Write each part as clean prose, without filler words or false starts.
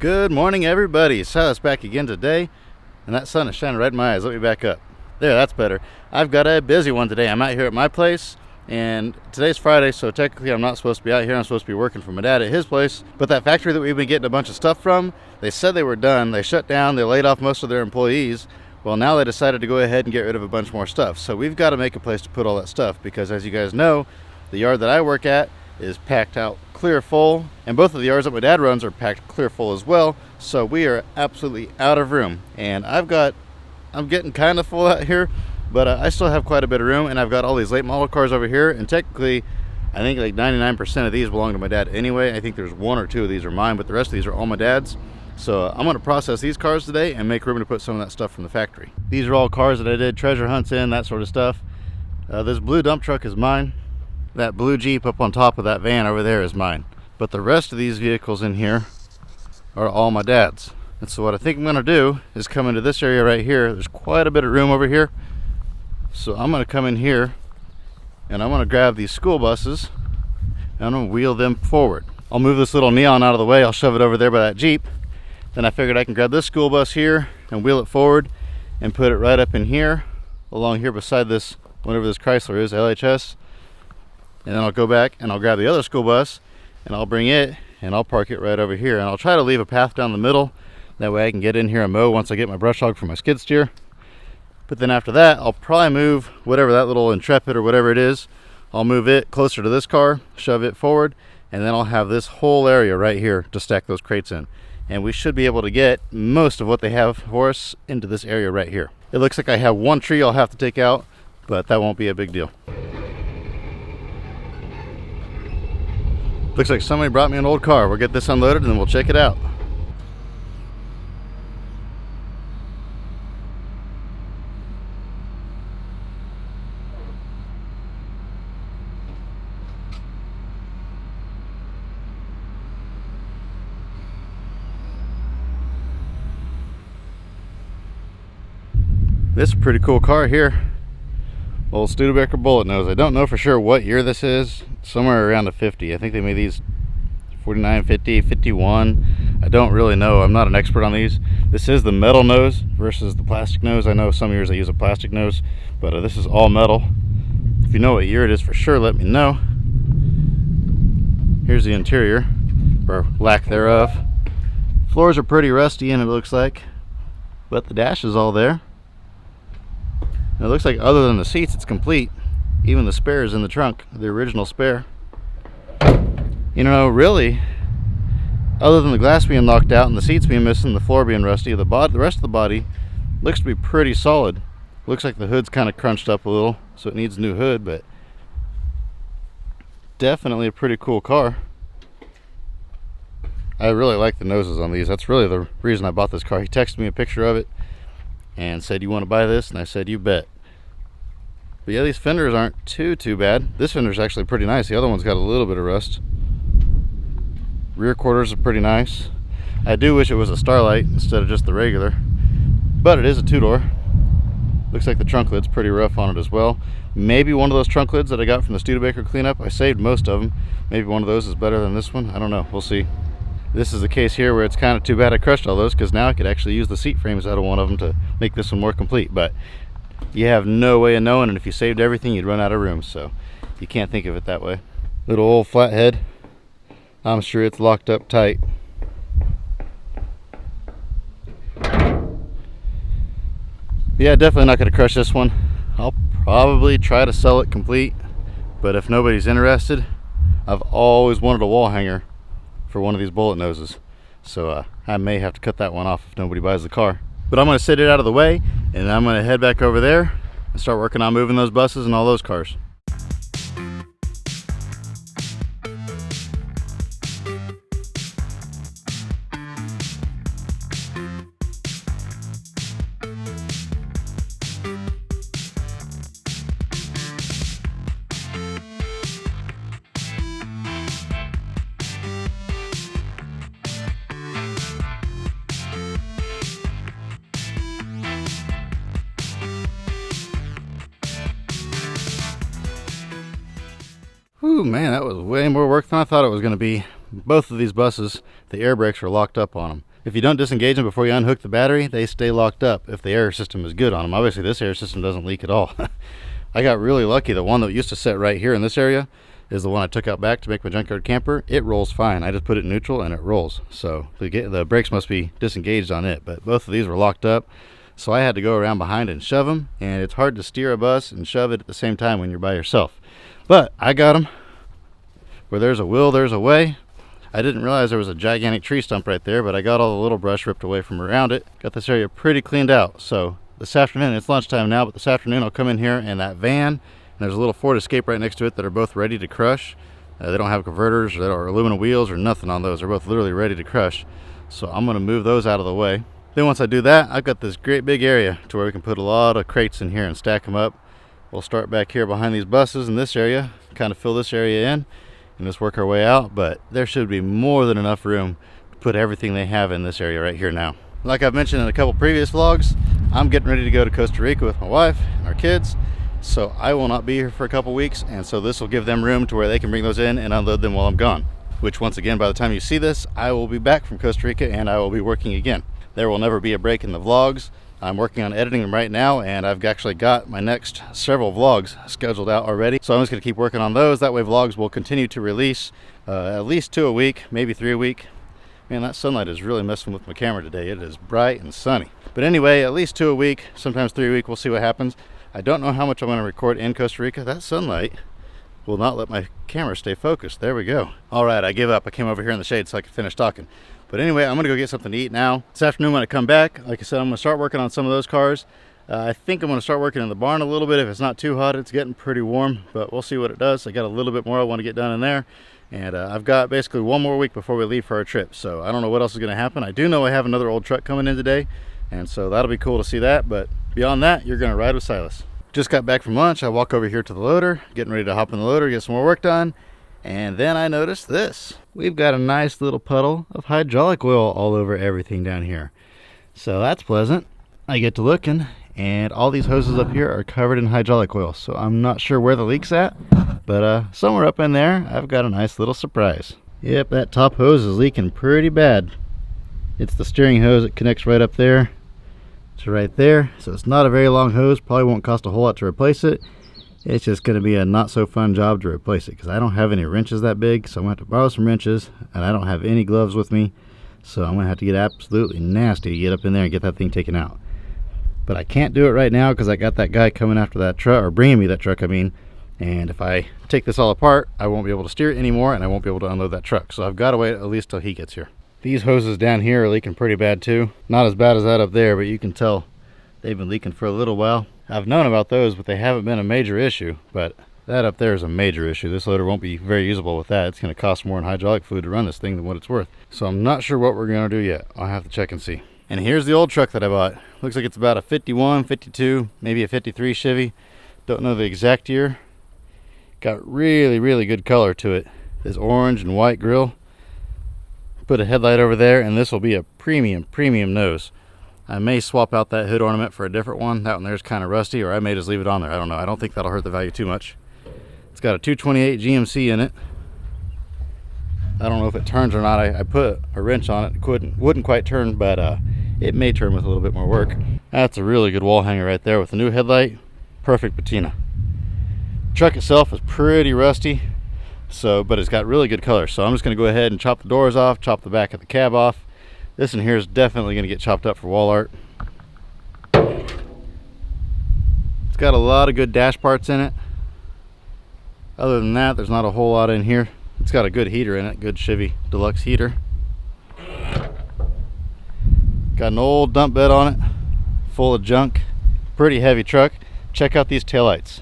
Good morning, everybody. Silas back again today, and that sun is shining right in my eyes. Let me back up. There, that's better. I've got a busy one today. I'm out here at my place, and today's Friday, so technically I'm not supposed to be out here. I'm supposed to be working for my dad at his place. But that factory that we've been getting a bunch of stuff from, they said they were done. They shut down. They laid off most of their employees. Well, now they decided to go ahead and get rid of a bunch more stuff. So we've got to make a place to put all that stuff because, as you guys know, the yard that I work at is packed out clear full, and both of the yards that my dad runs are packed clear full as well. So we are absolutely out of room, and I'm getting kind of full out here, but I still have quite a bit of room, and I've got all these late model cars over here, and technically I think like 99% of these belong to my dad anyway. I think there's one or two of these are mine, but the rest of these are all my dad's. So I'm going to process these cars today and make room to put some of that stuff from the factory. These are all cars that I did treasure hunts in, that sort of stuff. This blue dump truck is mine. That blue Jeep up on top of that van over there is mine. But the rest of these vehicles in here are all my dad's. And so what I think I'm going to do is come into this area right here. There's quite a bit of room over here. So I'm going to come in here and I'm going to grab these school buses and I'm going to wheel them forward. I'll move this little neon out of the way. I'll shove it over there by that Jeep. Then I figured I can grab this school bus here and wheel it forward and put it right up in here, along here beside this, whatever this Chrysler is, LHS. And then I'll go back and I'll grab the other school bus and I'll bring it and I'll park it right over here. And I'll try to leave a path down the middle. That way I can get in here and mow once I get my brush hog for my skid steer. But then after that, I'll probably move whatever that little Intrepid or whatever it is. I'll move it closer to this car, shove it forward, and then I'll have this whole area right here to stack those crates in. And we should be able to get most of what they have for us into this area right here. It looks like I have one tree I'll have to take out, but that won't be a big deal. Looks like somebody brought me an old car. We'll get this unloaded and then we'll check it out. This is a pretty cool car here. Old Studebaker bullet nose. I don't know for sure what year this is. Somewhere around a 50. I think they made these 49, 50, 51. I don't really know. I'm not an expert on these. This is the metal nose versus the plastic nose. I know some years they use a plastic nose, but this is all metal. If you know what year it is for sure, let me know. Here's the interior, or lack thereof. Floors are pretty rusty and it looks like, but the dash is all there. It looks like other than the seats, it's complete. Even the spare is in the trunk, the original spare. You know, really, other than the glass being knocked out and the seats being missing, the floor being rusty, the rest of the body looks to be pretty solid. Looks like the hood's kind of crunched up a little, so it needs a new hood, but definitely a pretty cool car. I really like the noses on these. That's really the reason I bought this car. He texted me a picture of it and said, "You want to buy this?" And I said, "You bet." But yeah, these fenders aren't too bad. This fender's actually pretty nice. The other one's got a little bit of rust. Rear quarters are pretty nice. I do wish it was a Starlight instead of just the regular, but it is a two-door. Looks like the trunk lid's pretty rough on it as well. Maybe one of those trunk lids that I got from the Studebaker cleanup. I saved most of them. Maybe one of those is better than this one. I don't know. We'll see. This is the case here where it's kind of too bad I crushed all those, because now I could actually use the seat frames out of one of them to make this one more complete. But you have no way of knowing, and if you saved everything, you'd run out of room, so you can't think of it that way. Little old flathead. I'm sure it's locked up tight. Yeah, definitely not going to crush this one. I'll probably try to sell it complete, but if nobody's interested, I've always wanted a wall hanger for one of these bullet noses, so I may have to cut that one off if nobody buys the car. But I'm going to sit it out of the way, and I'm going to head back over there and start working on moving those buses and all those cars. Whew, man, that was way more work than I thought it was going to be. Both of these buses, the air brakes are locked up on them. If you don't disengage them before you unhook the battery, they stay locked up if the air system is good on them. Obviously this air system doesn't leak at all. I got really lucky. The one that used to sit right here in this area is the one I took out back to make my junkyard camper. It rolls fine. I just put it in neutral and it rolls. So the brakes must be disengaged on it, but both of these were locked up. So I had to go around behind and shove them, and it's hard to steer a bus and shove it at the same time when you're by yourself. But I got them. Where there's a will, there's a way. I didn't realize there was a gigantic tree stump right there, but I got all the little brush ripped away from around it. Got this area pretty cleaned out. So this afternoon, it's lunchtime now, but this afternoon I'll come in here in that van, and there's a little Ford Escape right next to it that are both ready to crush. They don't have converters or aluminum wheels or nothing on those. They're both literally ready to crush. So I'm going to move those out of the way. Then once I do that, I've got this great big area to where we can put a lot of crates in here and stack them up. We'll start back here behind these buses in this area, kind of fill this area in, and just work our way out. But there should be more than enough room to put everything they have in this area right here now. Like I've mentioned in a couple previous vlogs, I'm getting ready to go to Costa Rica with my wife and our kids. So I will not be here for a couple weeks, and so this will give them room to where they can bring those in and unload them while I'm gone. Which once again, by the time you see this, I will be back from Costa Rica and I will be working again. There will never be a break in the vlogs. I'm working on editing them right now, and I've actually got my next several vlogs scheduled out already. So I'm just gonna keep working on those. That way vlogs will continue to release at least 2 a week, maybe 3 a week. Man, that sunlight is really messing with my camera today. It is bright and sunny. But anyway, at least 2 a week, sometimes 3 a week. We'll see what happens. I don't know how much I'm gonna record in Costa Rica. That sunlight will not let my camera stay focused. There we go. All right, I give up. I came over here in the shade so I could finish talking. But anyway, I'm gonna go get something to eat now. This afternoon when I come back, like I said, I'm gonna start working on some of those cars. I think I'm gonna start working in the barn a little bit. If it's not too hot, it's getting pretty warm, but we'll see what it does. I got a little bit more I wanna get done in there. And I've got basically 1 more week before we leave for our trip. So I don't know what else is gonna happen. I do know I have another old truck coming in today. And so that'll be cool to see that. But beyond that, you're gonna ride with Silas. Just got back from lunch. I walk over here to the loader, getting ready to hop in the loader, get some more work done. And then I noticed this. We've got a nice little puddle of hydraulic oil all over everything down here. So that's pleasant. I get to looking, and all these hoses up here are covered in hydraulic oil. So I'm not sure where the leak's at, but somewhere up in there, I've got a nice little surprise. Yep, that top hose is leaking pretty bad. It's the steering hose that connects right up there to right there. So it's not a very long hose. Probably won't cost a whole lot to replace it. It's just going to be a not so fun job to replace it because I don't have any wrenches that big, so I'm going to have to borrow some wrenches, and I don't have any gloves with me, so I'm going to have to get absolutely nasty to get up in there and get that thing taken out. But I can't do it right now because I got that guy coming after that truck, or bringing me that truck, I mean, and if I take this all apart, I won't be able to steer it anymore, and I won't be able to unload that truck, so I've got to wait at least till he gets here. These hoses down here are leaking pretty bad too. Not as bad as that up there, but you can tell they've been leaking for a little while. I've known about those, but they haven't been a major issue. But that up there is a major issue. This loader won't be very usable with that. It's going to cost more in hydraulic fluid to run this thing than what it's worth. So I'm not sure what we're going to do yet. I'll have to check and see. And here's the old truck that I bought. Looks like it's about a 51, 52, maybe a 53 Chevy. Don't know the exact year. Got really, really good color to it. This orange and white grille. Put a headlight over there, and this will be a premium nose. I may swap out that hood ornament for a different one. That one there's kind of rusty, or I may just leave it on there. I don't know. I don't think that'll hurt the value too much. It's got a 228 GMC in it. I don't know if it turns or not. I put a wrench on it. It wouldn't quite turn, but it may turn with a little bit more work. That's a really good wall hanger right there with a new headlight. Perfect patina. Truck itself is pretty rusty, but it's got really good color. So I'm just going to go ahead and chop the doors off, chop the back of the cab off. This in here is definitely going to get chopped up for wall art. It's got a lot of good dash parts in it. Other than that, there's not a whole lot in here. It's got a good heater in it, good Chevy deluxe heater. Got an old dump bed on it, full of junk. Pretty heavy truck. Check out these taillights.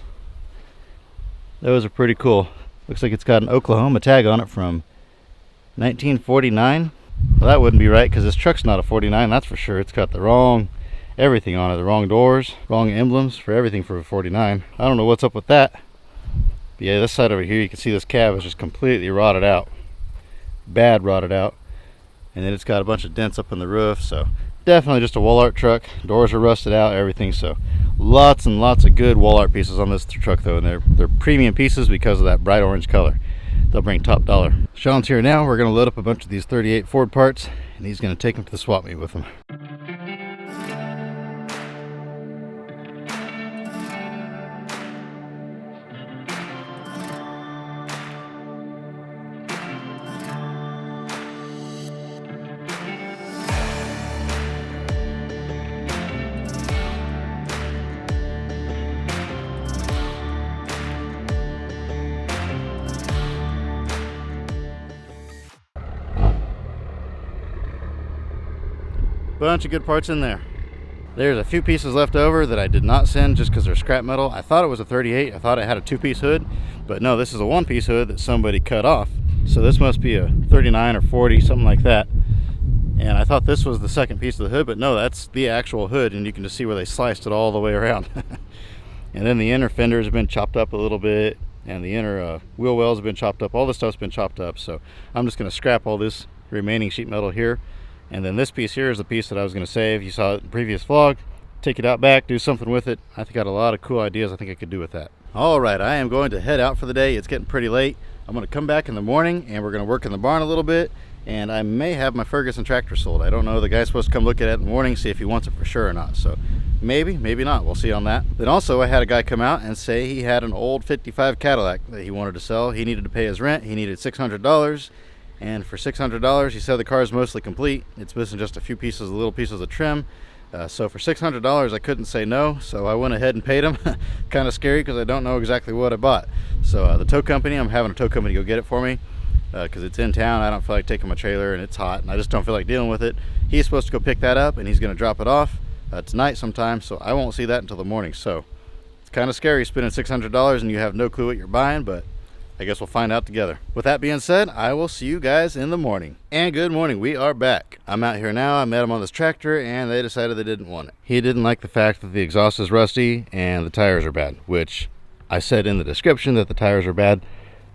Those are pretty cool. Looks like it's got an Oklahoma tag on it from 1949. Well, that wouldn't be right because this truck's not a 49, that's for sure. It's got the wrong everything on it, the wrong doors, wrong emblems for everything for a 49. I don't know what's up with that. But yeah, this side over here, you can see this cab is just completely rotted out. Bad rotted out. And then it's got a bunch of dents up in the roof, so definitely just a wall art truck. Doors are rusted out, everything, so lots and lots of good wall art pieces on this truck though, and they're premium pieces because of that bright orange color. they'll bring top dollar. Sean's here now. We're going to load up a bunch of these 38 Ford parts, and he's going to take them to the swap meet with him. Bunch of good parts in there. There's a few pieces left over that I did not send just because they're scrap metal. I thought it was a 38. I thought it had a two-piece hood, but no, this is a one-piece hood that somebody cut off. So this must be a 39 or 40, something like that. And I thought this was the second piece of the hood, but no, that's the actual hood, and you can just see where they sliced it all the way around. And then the inner fenders have been chopped up a little bit, and the inner wheel wells have been chopped up. All this stuff's been chopped up, so I'm just going to scrap all this remaining sheet metal here. And then this piece here is the piece that I was going to save. You saw it in the previous vlog. Take it out back, do something with it. I think I got a lot of cool ideas I think I could do with that. All right, I am going to head out for the day. It's getting pretty late. I'm going to come back in the morning, and we're going to work in the barn a little bit. And I may have my Ferguson tractor sold. I don't know. The guy's supposed to come look at it in the morning, see if he wants it for sure or not. So maybe, maybe not. We'll see on that. Then also I had a guy come out and say he had an old 55 Cadillac that he wanted to sell. He needed to pay his rent. He needed $600. And for $600, he said the car is mostly complete. It's missing just a few pieces, little pieces of trim. So for $600, I couldn't say no. So I went ahead and paid him. Kind of scary because I don't know exactly what I bought. So the tow company, I'm having a tow company go get it for me because it's in town. I don't feel like taking my trailer and it's hot and I just don't feel like dealing with it. He's supposed to go pick that up and he's going to drop it off tonight sometime. So I won't see that until the morning. So it's kind of scary spending $600 and you have no clue what you're buying, but I guess we'll find out together. With that being said, I will see you guys in the morning. And good morning, we are back. I'm out here now. I met him on this tractor and they decided they didn't want it. He didn't like the fact that the exhaust is rusty and the tires are bad, which I said in the description that the tires are bad,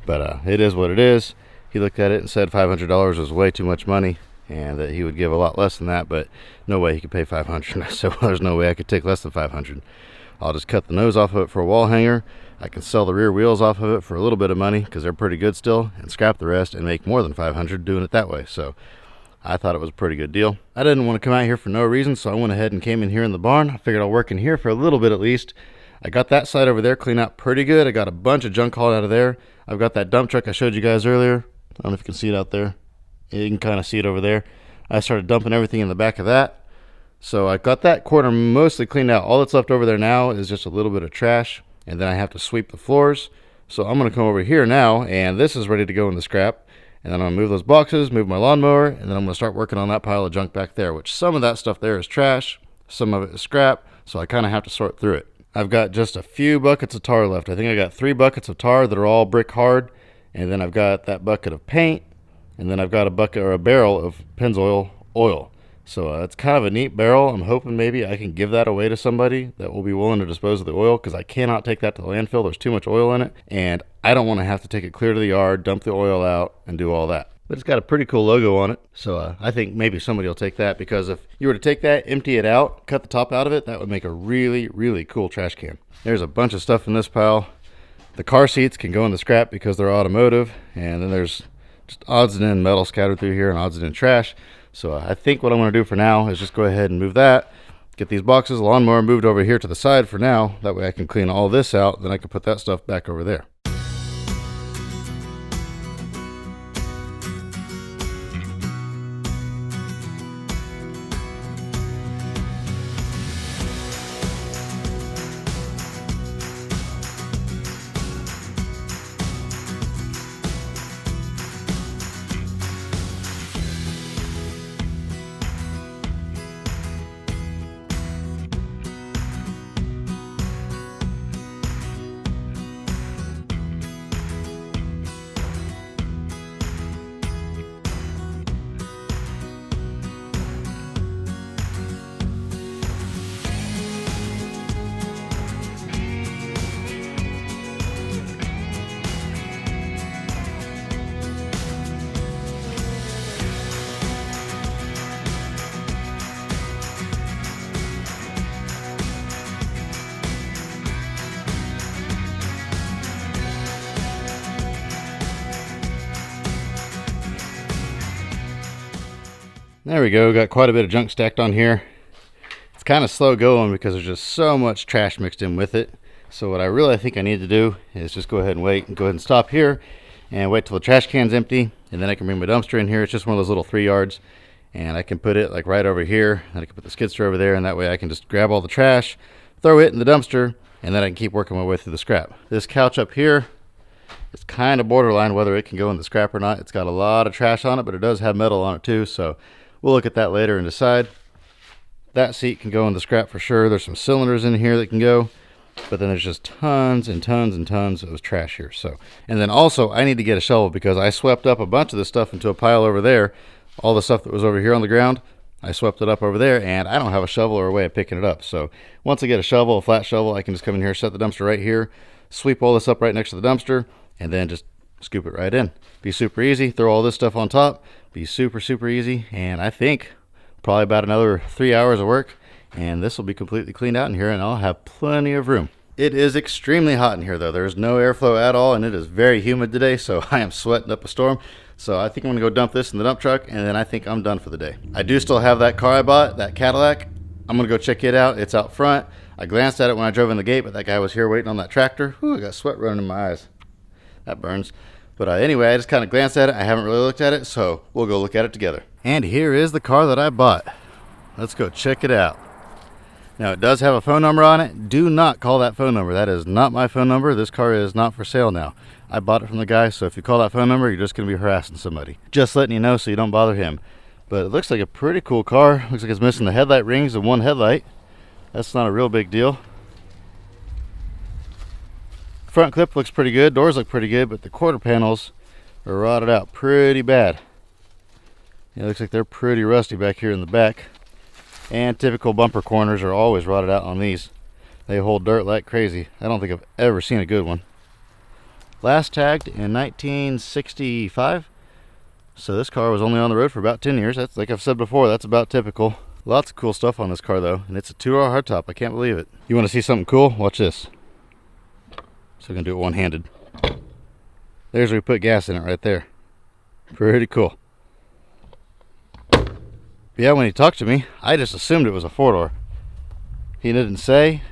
but it is what it is. He looked at it and said $500 was way too much money and that he would give a lot less than that, but no way he could pay $500. So there's no way I could take less than $500. I'll just cut the nose off of it for a wall hanger. I can sell the rear wheels off of it for a little bit of money because they're pretty good still, and scrap the rest and make more than $500 doing it that way. So I thought it was a pretty good deal. I didn't want to come out here for no reason, so I went ahead and came in here in the barn. I figured I'll work in here for a little bit at least. I got that side over there cleaned out pretty good. I got a bunch of junk hauled out of there. I've got that dump truck I showed you guys earlier. I don't know if you can see it out there. You can kind of see it over there. I started dumping everything in the back of that. So I got that corner mostly cleaned out. All that's left over there now is just a little bit of trash. And then I have to sweep the floors. So I'm going to come over here now, and this is ready to go in the scrap. And then I'm going to move those boxes, move my lawnmower, and then I'm going to start working on that pile of junk back there, which some of that stuff there is trash, some of it is scrap, so I kind of have to sort through it. I've got just a few buckets of tar left. I think I got 3 buckets of tar that are all brick hard, and then I've got that bucket of paint, and then I've got a bucket or a barrel of Pennzoil oil. So it's kind of a neat barrel. I'm hoping maybe I can give that away to somebody that will be willing to dispose of the oil because I cannot take that to the landfill. There's too much oil in it, and I don't want to have to take it clear to the yard, dump the oil out, and do all that. But it's got a pretty cool logo on it, so I think maybe somebody will take that because if you were to take that, empty it out, cut the top out of it, that would make a really, really cool trash can. There's a bunch of stuff in this pile. The car seats can go in the scrap because they're automotive, and then there's just odds and ends metal scattered through here and odds and ends trash. So I think what I'm going to do for now is just go ahead and move that, get these boxes, lawnmower moved over here to the side for now. That way I can clean all this out, then I can put that stuff back over there. There we go, got quite a bit of junk stacked on here. It's kind of slow going because there's just so much trash mixed in with it. So what I really think I need to do is just go ahead and wait and go ahead and stop here and wait till the trash can's empty, and then I can bring my dumpster in here. It's just one of those little 3 yards, and I can put it like right over here, and I can put the skid steer over there, and that way I can just grab all the trash, throw it in the dumpster, and then I can keep working my way through the scrap. This couch up here, it's kind of borderline whether it can go in the scrap or not. It's got a lot of trash on it, but it does have metal on it too, so we'll look at that later and decide. That seat can go in the scrap for sure. There's some cylinders in here that can go, but then there's just tons and tons and tons of trash here. So, and then also I need to get a shovel because I swept up a bunch of this stuff into a pile over there. All the stuff that was over here on the ground, I swept it up over there, and I don't have a shovel or a way of picking it up. So once I get a shovel, a flat shovel, I can just come in here, set the dumpster right here, sweep all this up right next to the dumpster, and then just scoop it right in. Be super easy. Throw all this stuff on top. Be super, super easy. And I think probably about another 3 hours of work, and this will be completely cleaned out in here, and I'll have plenty of room. It is extremely hot in here though. There's no airflow at all, and it is very humid today, so I am sweating up a storm. So I think I'm gonna go dump this in the dump truck, and then I think I'm done for the day. I do still have that car I bought, that Cadillac. I'm gonna go check it out. It's out front. I glanced at it when I drove in the gate, but that guy was here waiting on that tractor. Whew, I got sweat running in my eyes. That burns. But anyway, I just kind of glanced at it. I haven't really looked at it, so we'll go look at it together. And here is the car that I bought. Let's go check it out. Now, it does have a phone number on it. Do not call that phone number. That is not my phone number. This car is not for sale now. I bought it from the guy, so if you call that phone number, you're just going to be harassing somebody. Just letting you know so you don't bother him. But it looks like a pretty cool car. Looks like it's missing the headlight rings and one headlight. That's not a real big deal. Front clip looks pretty good. Doors look pretty good, but the quarter panels are rotted out pretty bad. It looks like they're pretty rusty back here in the back. And typical bumper corners are always rotted out on these. They hold dirt like crazy. I don't think I've ever seen a good one. Last tagged in 1965. So this car was only on the road for about 10 years. That's, like I've said before, that's about typical. Lots of cool stuff on this car though, and it's a 2-row hardtop. I can't believe it. You want to see something cool? Watch this. So I'm gonna do it one-handed. There's where we put gas in it right there. Pretty cool. Yeah, when he talked to me, I just assumed it was a 4-door. He didn't say,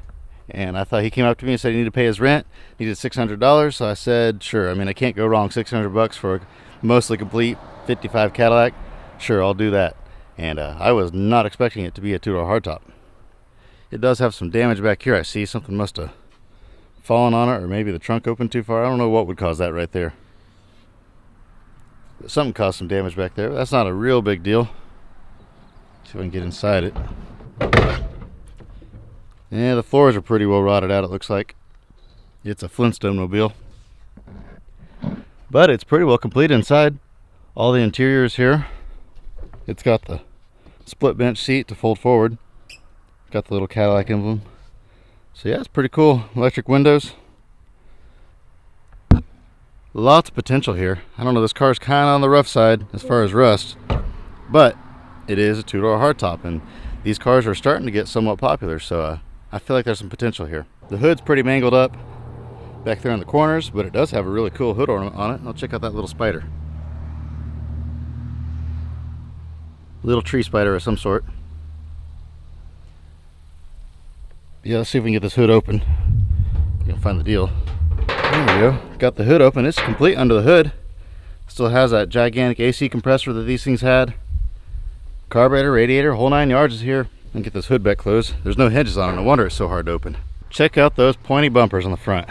and I thought he came up to me and said he needed to pay his rent, needed $600, so I said, sure. I mean, I can't go wrong. $600 for a mostly complete 55 Cadillac. Sure, I'll do that. And I was not expecting it to be a 2-door hardtop. It does have some damage back here. I see something must have fallen on it, or maybe the trunk opened too far. I don't know what would cause that right there. But something caused some damage back there. That's not a real big deal. See if I can get inside it. Yeah, the floors are pretty well rotted out, it looks like. It's a Flintstone mobile. But it's pretty well complete inside. All the interior is here. It's got the split bench seat to fold forward. Got the little Cadillac emblem. So yeah, it's pretty cool. Electric windows. Lots of potential here. I don't know, this car's kind of on the rough side as far as rust. But it is a 2-door hardtop, and these cars are starting to get somewhat popular, so I feel like there's some potential here. The hood's pretty mangled up back there in the corners, but it does have a really cool hood ornament on it. I'll check out that little spider. Little tree spider of some sort. Yeah, let's see if we can get this hood open. You can find the deal. There we go. Got the hood open. It's complete under the hood. Still has that gigantic AC compressor that these things had. Carburetor, radiator, whole 9 yards is here. And get this hood back closed. There's no hinges on it. No wonder it's so hard to open. Check out those pointy bumpers on the front.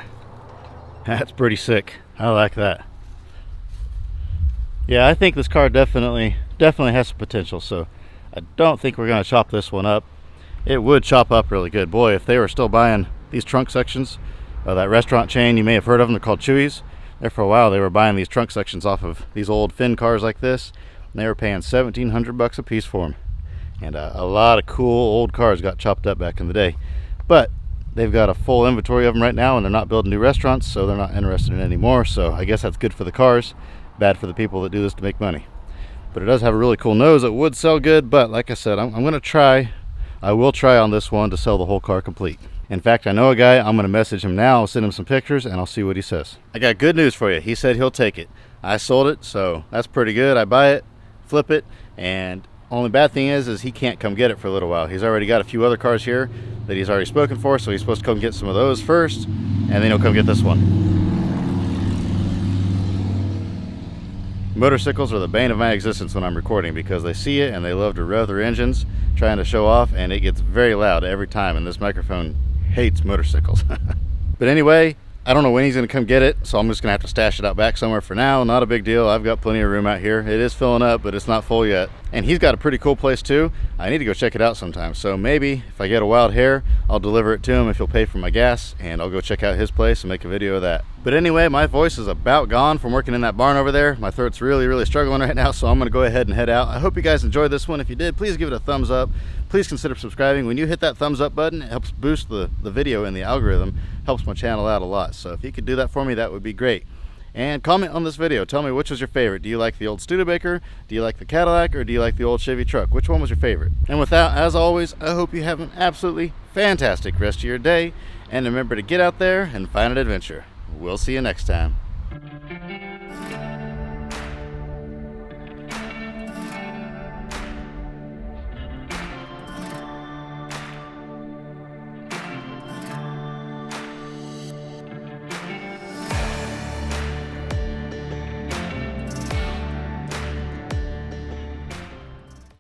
That's pretty sick. I like that. Yeah, I think this car definitely has some potential. So I don't think we're going to chop this one up. It would chop up really good. Boy, if they were still buying these trunk sections, that restaurant chain, you may have heard of them. They're called Chewy's. There for a while, they were buying these trunk sections off of these old Finn cars like this. And they were paying $1,700 a piece for them. And a lot of cool old cars got chopped up back in the day. But they've got a full inventory of them right now, and they're not building new restaurants, so they're not interested in it anymore. So I guess that's good for the cars, bad for the people that do this to make money. But it does have a really cool nose. It would sell good, but like I said, I'm going to try. I will try on this one to sell the whole car complete. In fact, I know a guy. I'm going to message him now. I'll send him some pictures, and I'll see what he says. I got good news for you. He said he'll take it. I sold it, so that's pretty good. I buy it, flip it, and Only bad thing is he can't come get it for a little while. He's already got a few other cars here that he's already spoken for, so he's supposed to come get some of those first, and then he'll come get this one. Motorcycles are the bane of my existence when I'm recording because they see it and they love to rev their engines trying to show off, and it gets very loud every time, and this microphone hates motorcycles. But anyway, I don't know when he's going to come get it, so I'm just going to have to stash it out back somewhere for now. Not a big deal. I've got plenty of room out here. It is filling up, but it's not full yet. And he's got a pretty cool place too. I need to go check it out sometime. So maybe if I get a wild hair, I'll deliver it to him if he'll pay for my gas, and I'll go check out his place and make a video of that. But anyway, my voice is about gone from working in that barn over there. My throat's really struggling right now, so I'm going to go ahead and head out. I hope you guys enjoyed this one. If you did, please give it a thumbs up. Please consider subscribing. When you hit that thumbs up button, it helps boost the video in the algorithm, helps my channel out a lot. So if you could do that for me, that would be great. And comment on this video. Tell me which was your favorite. Do you like the old Studebaker? Do you like the Cadillac? Or do you like the old Chevy truck? Which one was your favorite? And with that, as always, I hope you have an absolutely fantastic rest of your day. And remember to get out there and find an adventure. We'll see you next time.